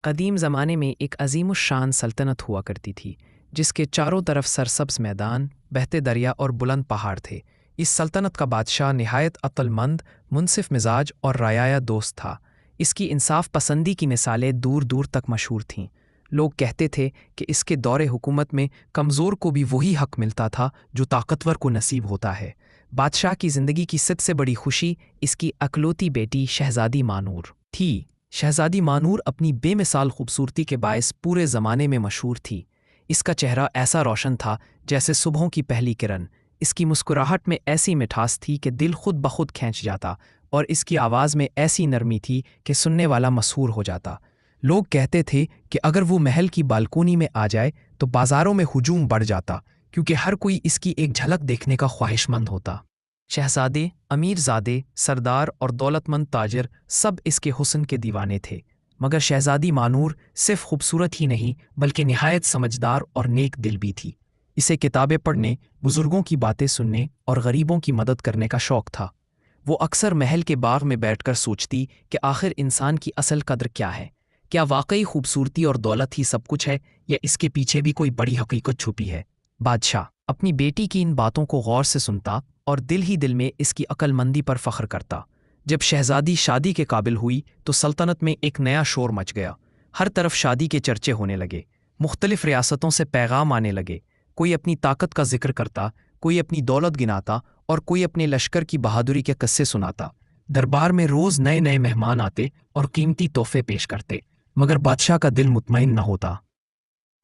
قدیم زمانے میں ایک عظیم الشان سلطنت ہوا کرتی تھی جس کے چاروں طرف سرسبز میدان، بہتے دریا اور بلند پہاڑ تھے۔ اس سلطنت کا بادشاہ نہایت عقل مند، منصف مزاج اور رعایا دوست تھا۔ اس کی انصاف پسندی کی مثالیں دور دور تک مشہور تھیں۔ لوگ کہتے تھے کہ اس کے دور حکومت میں کمزور کو بھی وہی حق ملتا تھا جو طاقتور کو نصیب ہوتا ہے۔ بادشاہ کی زندگی کی سب سے بڑی خوشی اس کی اکلوتی بیٹی شہزادی مانور تھی۔ شہزادی مانور اپنی بے مثال خوبصورتی کے باعث پورے زمانے میں مشہور تھی۔ اس کا چہرہ ایسا روشن تھا جیسے صبحوں کی پہلی کرن۔ اس کی مسکراہٹ میں ایسی مٹھاس تھی کہ دل خود بخود کھینچ جاتا، اور اس کی آواز میں ایسی نرمی تھی کہ سننے والا مسحور ہو جاتا۔ لوگ کہتے تھے کہ اگر وہ محل کی بالکونی میں آ جائے تو بازاروں میں ہجوم بڑھ جاتا، کیونکہ ہر کوئی اس کی ایک جھلک دیکھنے کا خواہش مند ہوتا۔ شہزادے، امیر زادے، سردار اور دولت مند تاجر سب اس کے حسن کے دیوانے تھے، مگر شہزادی مانور صرف خوبصورت ہی نہیں بلکہ نہایت سمجھدار اور نیک دل بھی تھی۔ اسے کتابیں پڑھنے، بزرگوں کی باتیں سننے اور غریبوں کی مدد کرنے کا شوق تھا۔ وہ اکثر محل کے باغ میں بیٹھ کر سوچتی کہ آخر انسان کی اصل قدر کیا ہے؟ کیا واقعی خوبصورتی اور دولت ہی سب کچھ ہے، یا اس کے پیچھے بھی کوئی بڑی حقیقت چھپی ہے؟ بادشاہ اپنی بیٹی کی ان باتوں کو غور سے سنتا اور دل ہی دل میں اس کی عقل مندی پر فخر کرتا۔ جب شہزادی شادی کے قابل ہوئی تو سلطنت میں ایک نیا شور مچ گیا۔ ہر طرف شادی کے چرچے ہونے لگے، مختلف ریاستوں سے پیغام آنے لگے۔ کوئی اپنی طاقت کا ذکر کرتا، کوئی اپنی دولت گناتا اور کوئی اپنے لشکر کی بہادری کے قصے سناتا۔ دربار میں روز نئے نئے مہمان آتے اور قیمتی تحفے پیش کرتے، مگر بادشاہ کا دل مطمئن نہ ہوتا۔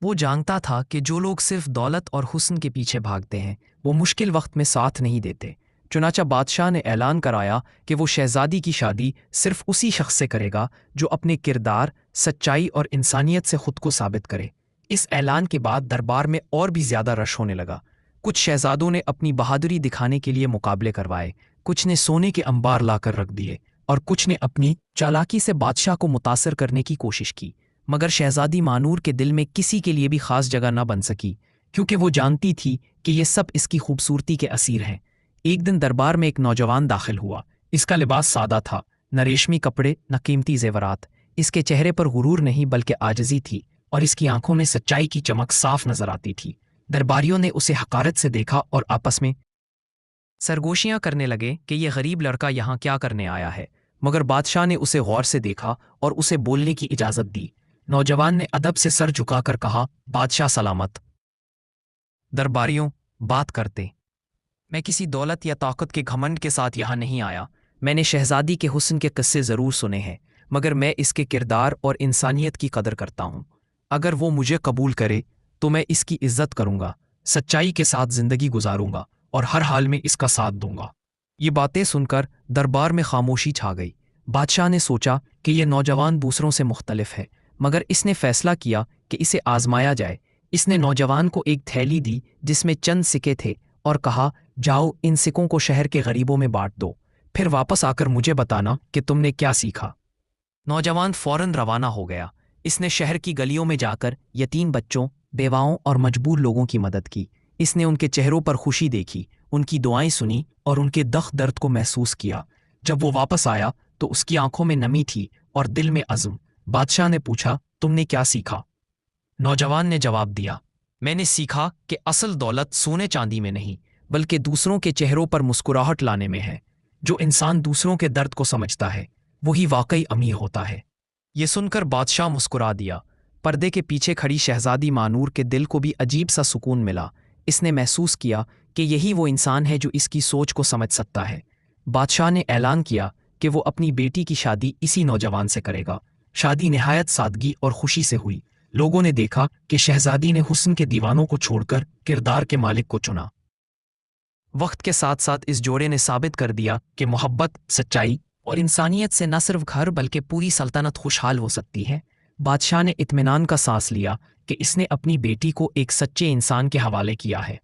وہ جانتا تھا کہ جو لوگ صرف دولت اور حسن کے پیچھے بھاگتے ہیں وہ مشکل وقت میں ساتھ نہیں دیتے۔ چنانچہ بادشاہ نے اعلان کرایا کہ وہ شہزادی کی شادی صرف اسی شخص سے کرے گا جو اپنے کردار، سچائی اور انسانیت سے خود کو ثابت کرے۔ اس اعلان کے بعد دربار میں اور بھی زیادہ رش ہونے لگا۔ کچھ شہزادوں نے اپنی بہادری دکھانے کے لیے مقابلے کروائے، کچھ نے سونے کے انبار لا کر رکھ دیے، اور کچھ نے اپنی چالاکی سے بادشاہ کو متاثر کرنے کی کوشش کی۔ مگر شہزادی مانور کے دل میں کسی کے لیے بھی خاص جگہ نہ بن سکی، کیونکہ وہ جانتی تھی کہ یہ سب اس کی خوبصورتی کے اسیر ہیں۔ ایک دن دربار میں ایک نوجوان داخل ہوا۔ اس کا لباس سادہ تھا، نہ ریشمی کپڑے نہ قیمتی زیورات۔ اس کے چہرے پر غرور نہیں بلکہ عاجزی تھی، اور اس کی آنکھوں میں سچائی کی چمک صاف نظر آتی تھی۔ درباریوں نے اسے حقارت سے دیکھا اور آپس میں سرگوشیاں کرنے لگے کہ یہ غریب لڑکا یہاں کیا کرنے آیا ہے، مگر بادشاہ نے اسے غور سے دیکھا اور اسے بولنے کی اجازت دی۔ نوجوان نے ادب سے سر جھکا کر کہا، بادشاہ سلامت۔ درباریوں، بات کرتے۔ میں کسی دولت یا طاقت کے گھمنڈ کے ساتھ یہاں نہیں آیا۔ میں نے شہزادی کے حسن کے قصے ضرور سنے ہیں، مگر میں اس کے کردار اور انسانیت کی قدر کرتا ہوں۔ اگر وہ مجھے قبول کرے تو میں اس کی عزت کروں گا، سچائی کے ساتھ زندگی گزاروں گا اور ہر حال میں اس کا ساتھ دوں گا۔ یہ باتیں سن کر دربار میں خاموشی چھا گئی۔ بادشاہ نے سوچا کہ یہ نوجوان دوسروں سے مختلف ہے، مگر اس نے فیصلہ کیا کہ اسے آزمایا جائے۔ اس نے نوجوان کو ایک تھیلی دی جس میں چند سکے تھے اور کہا، جاؤ ان سکوں کو شہر کے غریبوں میں بانٹ دو، پھر واپس آ کر مجھے بتانا کہ تم نے کیا سیکھا۔ نوجوان فوراً روانہ ہو گیا۔ اس نے شہر کی گلیوں میں جا کر یتیم بچوں، بیواؤں اور مجبور لوگوں کی مدد کی۔ اس نے ان کے چہروں پر خوشی دیکھی، ان کی دعائیں سنی اور ان کے دکھ درد کو محسوس کیا۔ جب وہ واپس آیا تو اس کی آنکھوں میں نمی تھی اور دل میں عزم۔ بادشاہ نے پوچھا، تم نے کیا سیکھا؟ نوجوان نے جواب دیا، میں نے سیکھا کہ اصل دولت سونے چاندی میں نہیں بلکہ دوسروں کے چہروں پر مسکراہٹ لانے میں ہے۔ جو انسان دوسروں کے درد کو سمجھتا ہے وہی واقعی امیر ہوتا ہے۔ یہ سن کر بادشاہ مسکرا دیا۔ پردے کے پیچھے کھڑی شہزادی مانور کے دل کو بھی عجیب سا سکون ملا۔ اس نے محسوس کیا کہ یہی وہ انسان ہے جو اس کی سوچ کو سمجھ سکتا ہے۔ بادشاہ نے اعلان کیا کہ وہ اپنی بیٹی کی شادی اسی نوجوان سے کرے گا۔ شادی نہایت سادگی اور خوشی سے ہوئی۔ لوگوں نے دیکھا کہ شہزادی نے حسن کے دیوانوں کو چھوڑ کر کردار کے مالک کو چنا۔ وقت کے ساتھ ساتھ اس جوڑے نے ثابت کر دیا کہ محبت، سچائی اور انسانیت سے نہ صرف گھر بلکہ پوری سلطنت خوشحال ہو سکتی ہے۔ بادشاہ نے اطمینان کا سانس لیا کہ اس نے اپنی بیٹی کو ایک سچے انسان کے حوالے کیا ہے۔